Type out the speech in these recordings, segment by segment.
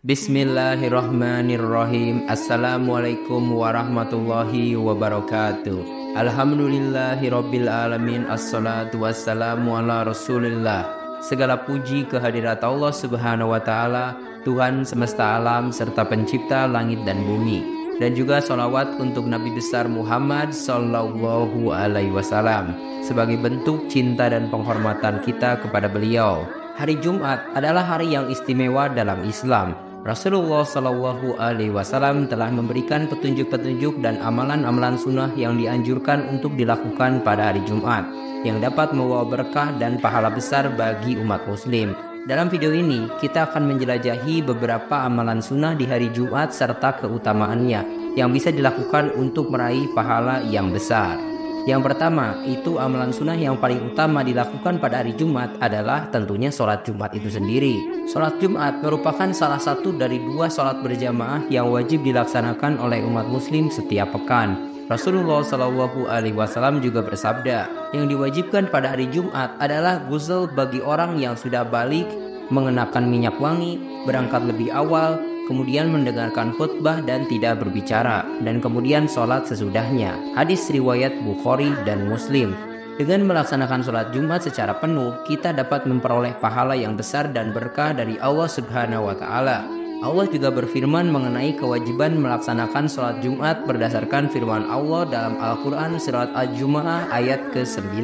Bismillahirrahmanirrahim. Assalamualaikum warahmatullahi wabarakatuh. Alhamdulillahirabbil alamin. Assalatu wassalamu ala Rasulillah. Segala puji kehadirat Allah Subhanahu wa taala, Tuhan semesta alam serta pencipta langit dan bumi. Dan juga sholawat untuk Nabi besar Muhammad sallallahu alaihi wasallam sebagai bentuk cinta dan penghormatan kita kepada beliau. Hari Jumat adalah hari yang istimewa dalam Islam. Rasulullah Shallallahu Alaihi Wasallam telah memberikan petunjuk-petunjuk dan amalan-amalan sunnah yang dianjurkan untuk dilakukan pada hari Jumat, yang dapat membawa berkah dan pahala besar bagi umat muslim. Dalam video ini, kita akan menjelajahi beberapa amalan sunnah di hari Jumat serta keutamaannya, yang bisa dilakukan untuk meraih pahala yang besar. Yang pertama, itu amalan sunnah yang paling utama dilakukan pada hari Jumat adalah tentunya sholat Jumat itu sendiri. Sholat Jumat merupakan salah satu dari dua sholat berjamaah yang wajib dilaksanakan oleh umat muslim setiap pekan. Rasulullah Shallallahu Alaihi Wasallam juga bersabda, yang diwajibkan pada hari Jumat adalah ghusl bagi orang yang sudah balik, mengenakan minyak wangi, berangkat lebih awal, kemudian mendengarkan khutbah dan tidak berbicara, dan kemudian sholat sesudahnya. Hadis riwayat Bukhari dan Muslim. Dengan melaksanakan sholat Jumat secara penuh, kita dapat memperoleh pahala yang besar dan berkah dari Allah Subhanahu wa Ta'ala. Allah juga berfirman mengenai kewajiban melaksanakan sholat Jumat berdasarkan firman Allah dalam Al-Quran surat Al-Jumu'ah ayat ke-9.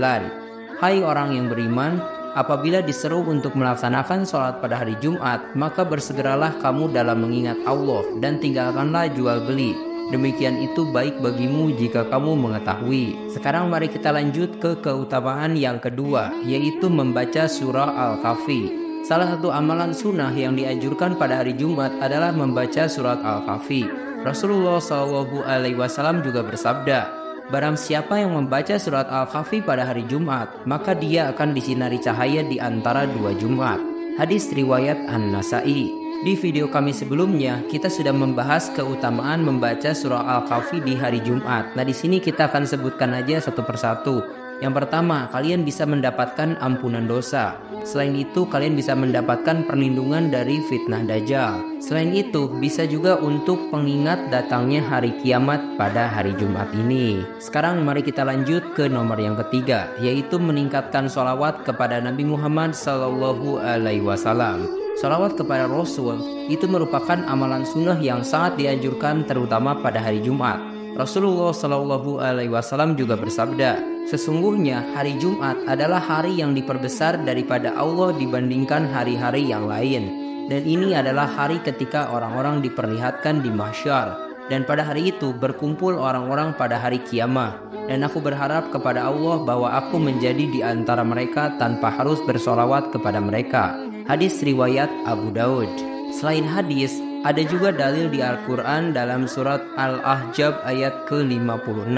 Hai orang yang beriman, apabila diseru untuk melaksanakan sholat pada hari Jumat, maka bersegeralah kamu dalam mengingat Allah dan tinggalkanlah jual beli. Demikian itu baik bagimu jika kamu mengetahui. Sekarang mari kita lanjut ke keutamaan yang kedua, yaitu membaca surah Al-Kahfi. Salah satu amalan sunnah yang dianjurkan pada hari Jumat adalah membaca surat Al-Kahfi. Rasulullah SAW juga bersabda, barang siapa yang membaca surat Al-Kahfi pada hari Jumat, maka dia akan disinari cahaya di antara dua Jumat. Hadis riwayat An-Nasai. Di video kami sebelumnya, kita sudah membahas keutamaan membaca surah Al-Kahfi di hari Jumat. Nah, di sini kita akan sebutkan aja satu persatu. Yang pertama, kalian bisa mendapatkan ampunan dosa. Selain itu, kalian bisa mendapatkan perlindungan dari fitnah Dajjal. Selain itu, bisa juga untuk pengingat datangnya hari kiamat pada hari Jumat ini. Sekarang mari kita lanjut ke nomor yang ketiga, yaitu meningkatkan sholawat kepada Nabi Muhammad Sallallahu Alaihi Wasallam. Sholawat kepada Rasul itu merupakan amalan sunnah yang sangat dianjurkan terutama pada hari Jumat. Rasulullah Shallallahu Alaihi Wasallam juga bersabda, sesungguhnya hari Jumat adalah hari yang diperbesar daripada Allah dibandingkan hari-hari yang lain. Dan ini adalah hari ketika orang-orang diperlihatkan di mahsyar. Dan pada hari itu berkumpul orang-orang pada hari kiamah. Dan aku berharap kepada Allah bahwa aku menjadi di antara mereka tanpa harus bersolawat kepada mereka. Hadis riwayat Abu Daud. Selain hadis, ada juga dalil di Al-Quran dalam surat Al-Ahzab ayat ke-56.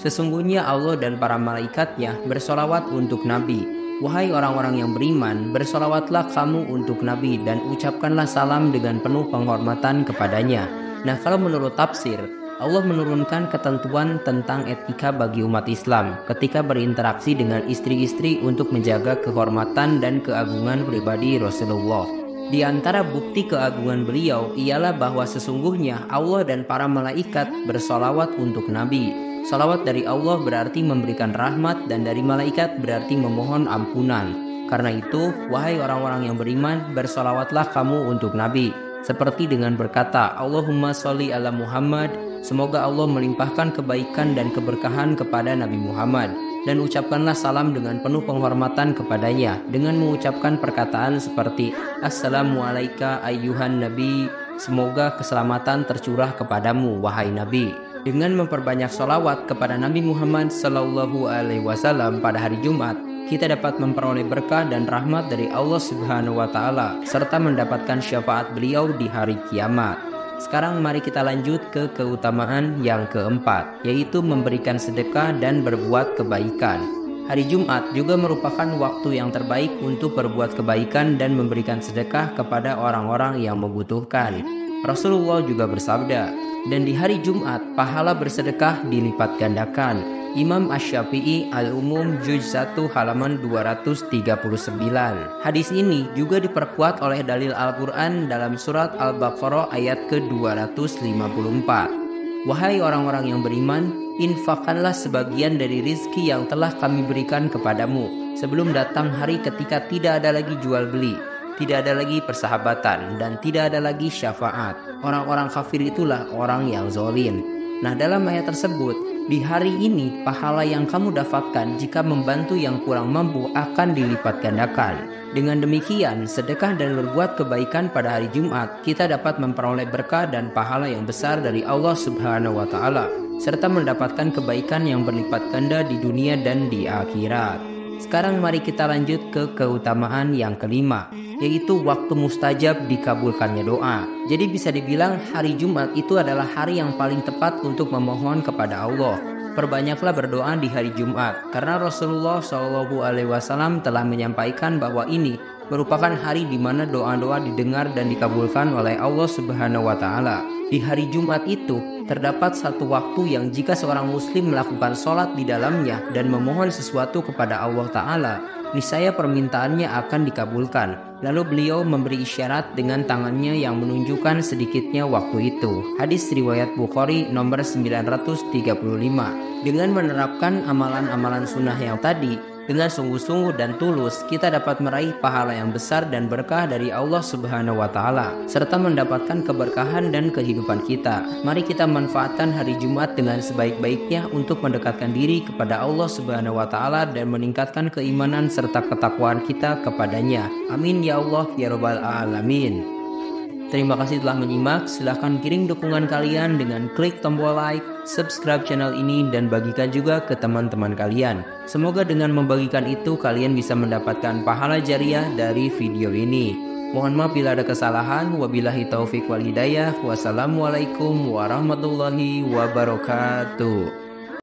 Sesungguhnya Allah dan para malaikatnya bersolawat untuk Nabi. Wahai orang-orang yang beriman, bersolawatlah kamu untuk Nabi dan ucapkanlah salam dengan penuh penghormatan kepadanya. Nah, kalau menurut tafsir, Allah menurunkan ketentuan tentang etika bagi umat Islam ketika berinteraksi dengan istri-istri untuk menjaga kehormatan dan keagungan pribadi Rasulullah. Di antara bukti keagungan beliau ialah bahwa sesungguhnya Allah dan para malaikat bersolawat untuk Nabi. Salawat dari Allah berarti memberikan rahmat dan dari malaikat berarti memohon ampunan. Karena itu, wahai orang-orang yang beriman, bersolawatlah kamu untuk Nabi. Seperti dengan berkata, Allahumma sholli ala Muhammad, semoga Allah melimpahkan kebaikan dan keberkahan kepada Nabi Muhammad. Dan ucapkanlah salam dengan penuh penghormatan kepadanya dengan mengucapkan perkataan seperti Assalamualaikum ayyuhan Nabi, semoga keselamatan tercurah kepadamu wahai Nabi. Dengan memperbanyak sholawat kepada Nabi Muhammad Sallallahu Alaihi Wasallam pada hari Jumat, kita dapat memperoleh berkah dan rahmat dari Allah Subhanahu Wa Taala serta mendapatkan syafaat beliau di hari kiamat. Sekarang mari kita lanjut ke keutamaan yang keempat, yaitu memberikan sedekah dan berbuat kebaikan. Hari Jumat juga merupakan waktu yang terbaik untuk berbuat kebaikan dan memberikan sedekah kepada orang-orang yang membutuhkan. Rasulullah juga bersabda, dan di hari Jumat pahala bersedekah dilipat gandakan. Imam Asy-Syafi'i Al-Umum Juz 1 halaman 239. Hadis ini juga diperkuat oleh dalil Al-Quran dalam surat Al-Baqarah ayat ke-254. Wahai orang-orang yang beriman, infakkanlah sebagian dari rizki yang telah kami berikan kepadamu sebelum datang hari ketika tidak ada lagi jual beli, tidak ada lagi persahabatan, dan tidak ada lagi syafaat. Orang-orang kafir itulah orang yang zalim. Nah, dalam ayat tersebut, di hari ini pahala yang kamu dapatkan jika membantu yang kurang mampu akan dilipat gandakan. Dengan demikian, sedekah dan berbuat kebaikan pada hari Jumat, kita dapat memperoleh berkah dan pahala yang besar dari Allah Subhanahu wa Ta'ala, serta mendapatkan kebaikan yang berlipat ganda di dunia dan di akhirat. Sekarang mari kita lanjut ke keutamaan yang kelima, yaitu waktu mustajab dikabulkannya doa. Jadi bisa dibilang hari Jumat itu adalah hari yang paling tepat untuk memohon kepada Allah. Perbanyaklah berdoa di hari Jumat, karena Rasulullah SAW telah menyampaikan bahwa ini merupakan hari di mana doa-doa didengar dan dikabulkan oleh Allah Subhanahu wa Ta'ala. Di hari Jumat itu terdapat satu waktu yang jika seorang muslim melakukan sholat di dalamnya dan memohon sesuatu kepada Allah Ta'ala, niscaya permintaannya akan dikabulkan. Lalu beliau memberi isyarat dengan tangannya yang menunjukkan sedikitnya waktu itu. Hadis riwayat Bukhari nomor 935. Dengan menerapkan amalan-amalan sunnah yang tadi dengan sungguh-sungguh dan tulus, kita dapat meraih pahala yang besar dan berkah dari Allah Subhanahu wa Ta'ala, serta mendapatkan keberkahan dan kehidupan kita. Mari kita manfaatkan hari Jumat dengan sebaik-baiknya untuk mendekatkan diri kepada Allah Subhanahu wa Ta'ala dan meningkatkan keimanan serta ketakwaan kita kepadanya. Amin ya Allah ya Rabbal Alamin. Terima kasih telah menyimak. Silahkan kirim dukungan kalian dengan klik tombol like, subscribe channel ini, dan bagikan juga ke teman-teman kalian. Semoga dengan membagikan itu kalian bisa mendapatkan pahala jariah dari video ini. Mohon maaf bila ada kesalahan. Wabillahi taufik wal hidayah. Wassalamualaikum warahmatullahi wabarakatuh.